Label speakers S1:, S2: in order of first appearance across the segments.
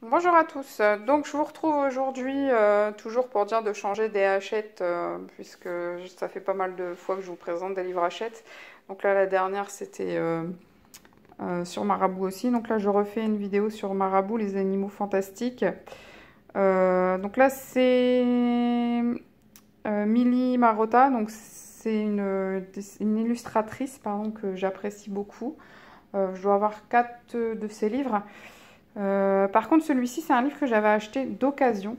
S1: Bonjour à tous, donc je vous retrouve aujourd'hui toujours pour dire de changer des Hachette puisque ça fait pas mal de fois que je vous présente des livres Hachette. Donc là la dernière c'était sur Marabout aussi, donc là je refais une vidéo sur Marabout, les animaux fantastiques. Donc là c'est Milly Marotta, donc c'est une illustratrice pardon, que j'apprécie beaucoup. Je dois avoir 4 de ses livres. Par contre, celui-ci, c'est un livre que j'avais acheté d'occasion.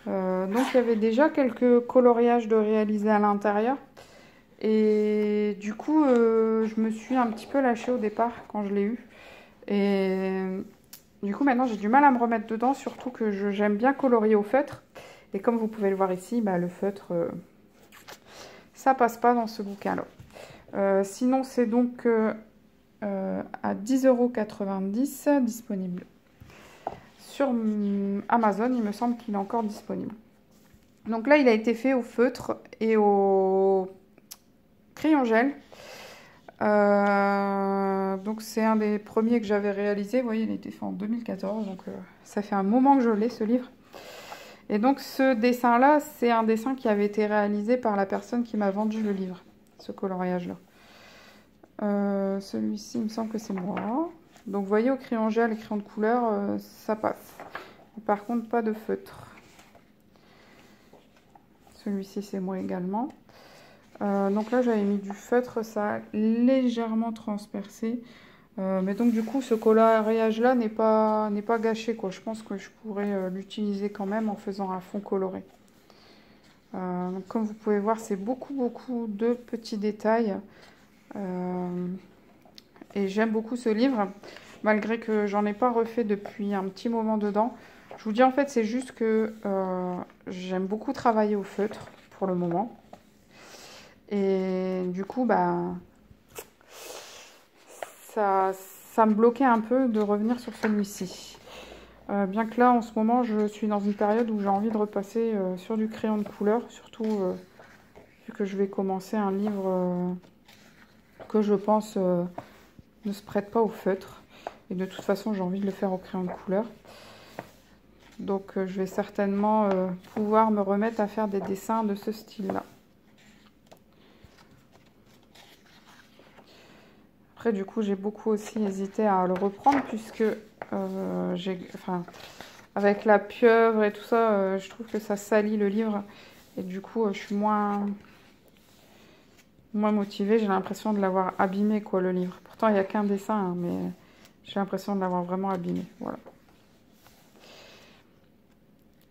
S1: Donc, il y avait déjà quelques coloriages de réalisés à l'intérieur. Et du coup, je me suis un petit peu lâchée au départ quand je l'ai eu. Et du coup, maintenant, j'ai du mal à me remettre dedans, surtout que j'aime bien colorier au feutre. Et comme vous pouvez le voir ici, bah, le feutre, ça passe pas dans ce bouquin-là. Sinon, c'est donc à 10,90 € disponible. Sur Amazon, il me semble qu'il est encore disponible. Donc là, il a été fait au feutre et au crayon gel. Donc c'est un des premiers que j'avais réalisé. Vous voyez, il a été fait en 2014, donc ça fait un moment que je l'ai, ce livre. Et donc ce dessin-là, c'est un dessin qui avait été réalisé par la personne qui m'a vendu le livre, ce coloriage-là. Celui-ci, il me semble que c'est moi. Donc vous voyez, au crayon gel et crayon de couleur, ça passe. Par contre, pas de feutre. Celui-ci, c'est moi également. Donc là, j'avais mis du feutre, ça a légèrement transpercé. Mais donc, du coup, ce coloriage-là n'est pas gâché, quoi. Je pense que je pourrais l'utiliser quand même en faisant un fond coloré. Donc, comme vous pouvez voir, c'est beaucoup de petits détails. Et j'aime beaucoup ce livre, malgré que j'en ai pas refait depuis un petit moment dedans. Je vous dis, en fait, c'est juste que j'aime beaucoup travailler au feutre pour le moment. Et du coup, bah, ça me bloquait un peu de revenir sur celui-ci. Bien que là, en ce moment, je suis dans une période où j'ai envie de repasser sur du crayon de couleur, surtout vu que je vais commencer un livre que je pense ne se prête pas au feutre. Et de toute façon, j'ai envie de le faire au crayon de couleur. Donc, je vais certainement pouvoir me remettre à faire des dessins de ce style-là. Après, du coup, j'ai beaucoup aussi hésité à le reprendre puisque avec la pieuvre et tout ça, je trouve que ça salit le livre. Et du coup, je suis moins motivée. J'ai l'impression de l'avoir abîmé, quoi, le livre. Pourtant, il n'y a qu'un dessin, hein, mais j'ai l'impression de l'avoir vraiment abîmé. Voilà.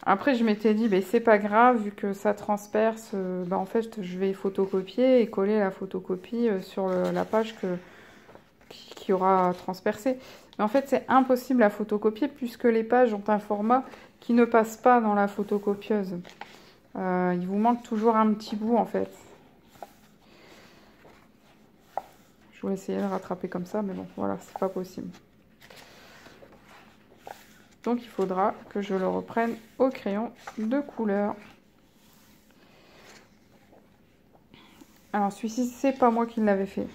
S1: Après, je m'étais dit, ben, c'est pas grave, vu que ça transperce, ben, en fait, je vais photocopier et coller la photocopie sur la page qui aura transpercé. Mais en fait, c'est impossible à photocopier puisque les pages ont un format qui ne passe pas dans la photocopieuse. Il vous manque toujours un petit bout, en fait. Je vais essayer de rattraper comme ça, mais bon, voilà, c'est pas possible. Donc, il faudra que je le reprenne au crayon de couleur. Alors, celui-ci, c'est pas moi qui l'avais fait.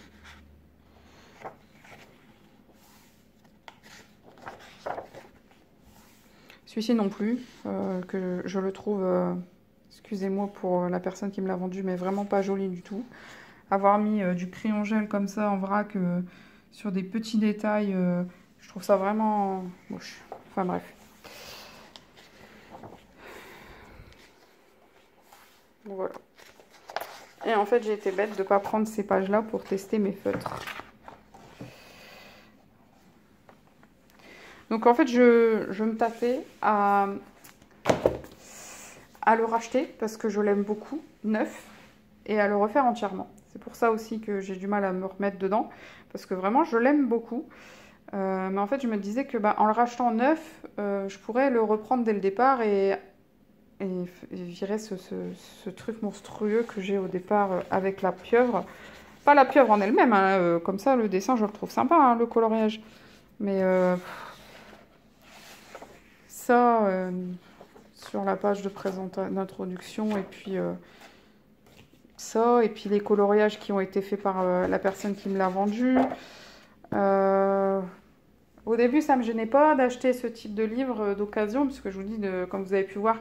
S1: Celui-ci non plus, que je le trouve, excusez-moi pour la personne qui me l'a vendu, mais vraiment pas joli du tout. Avoir mis du crayon gel comme ça en vrac sur des petits détails, je trouve ça vraiment moche. Enfin bref. Voilà. Et en fait, j'ai été bête de ne pas prendre ces pages-là pour tester mes feutres. Donc en fait, je me tâtais à le racheter parce que je l'aime beaucoup, neuf, et à le refaire entièrement. C'est pour ça aussi que j'ai du mal à me remettre dedans, parce que vraiment, je l'aime beaucoup. Mais en fait, je me disais que en le rachetant neuf, je pourrais le reprendre dès le départ et virer ce truc monstrueux que j'ai au départ avec la pieuvre. Pas la pieuvre en elle-même, hein, comme ça, le dessin, je le trouve sympa, hein, le coloriage. Mais ça, sur la page de d'introduction, et puis ça, et puis les coloriages qui ont été faits par la personne qui me l'a vendu. Au début, ça ne me gênait pas d'acheter ce type de livre d'occasion, puisque je vous dis, comme vous avez pu voir,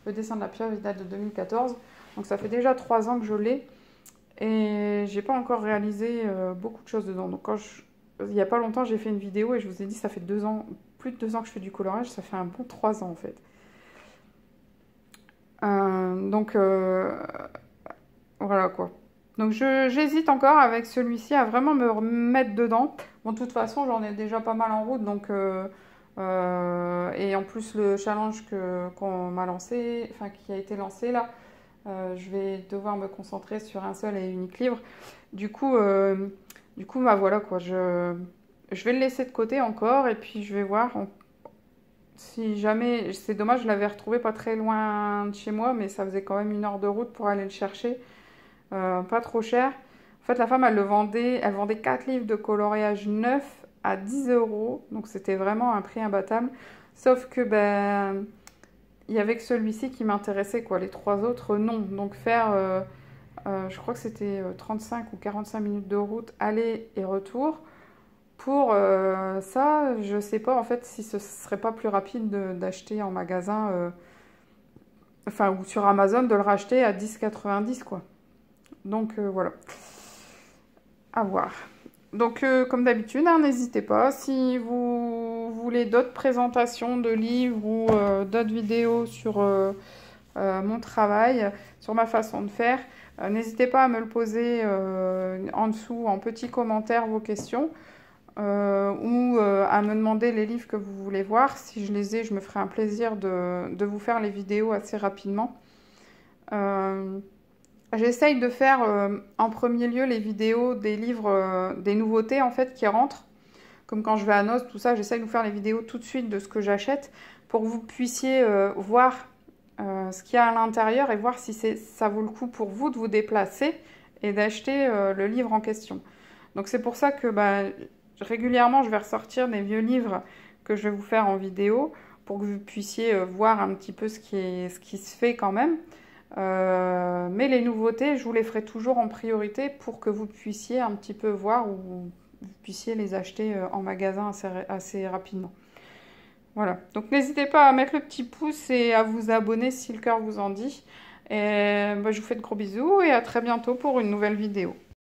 S1: le dessin de la pieuvre, il date de 2014. Donc ça fait déjà 3 ans que je l'ai. Et j'ai pas encore réalisé beaucoup de choses dedans. Donc il n'y a pas longtemps, j'ai fait une vidéo et je vous ai dit, ça fait 2 ans, plus de 2 ans que je fais du coloriage. Ça fait un bon 3 ans en fait. Donc voilà quoi. Donc j'hésite encore avec celui-ci à vraiment me remettre dedans. Bon, de toute façon, j'en ai déjà pas mal en route. Donc, et en plus, le challenge qu'on m'a lancé, enfin qui a été lancé là, je vais devoir me concentrer sur un seul et unique livre. Du coup, bah voilà quoi. Je vais le laisser de côté encore et puis je vais voir. Si jamais, c'est dommage, je l'avais retrouvé pas très loin de chez moi, mais ça faisait quand même 1 heure de route pour aller le chercher. Pas trop cher. En fait, la femme, elle vendait 4 livres de coloriage neufs à 10 euros. Donc, c'était vraiment un prix imbattable. Sauf que, ben, il y avait que celui-ci qui m'intéressait, quoi. Les 3 autres, non. Donc, faire, je crois que c'était 35 ou 45 minutes de route, aller et retour. Pour ça, je sais pas, en fait, si ce serait pas plus rapide d'acheter en magasin, enfin, ou sur Amazon, de le racheter à 10,90, quoi. Donc voilà, à voir. Donc comme d'habitude, hein, n'hésitez pas. Si vous voulez d'autres présentations de livres ou d'autres vidéos sur mon travail, sur ma façon de faire, n'hésitez pas à me le poser en dessous en petits commentaires vos questions ou à me demander les livres que vous voulez voir. Si je les ai, je me ferai un plaisir de vous faire les vidéos assez rapidement. J'essaye de faire en premier lieu les vidéos des livres, des nouveautés en fait qui rentrent. Comme quand je vais à Noz, tout ça, j'essaye de vous faire les vidéos tout de suite de ce que j'achète pour que vous puissiez voir ce qu'il y a à l'intérieur et voir si ça vaut le coup pour vous de vous déplacer et d'acheter le livre en question. Donc c'est pour ça que régulièrement je vais ressortir des vieux livres que je vais vous faire en vidéo pour que vous puissiez voir un petit peu ce qui se fait quand même. Mais les nouveautés, je vous les ferai toujours en priorité pour que vous puissiez un petit peu voir ou vous puissiez les acheter en magasin assez rapidement. Voilà, donc n'hésitez pas à mettre le petit pouce et à vous abonner si le cœur vous en dit. Et je vous fais de gros bisous et à très bientôt pour une nouvelle vidéo.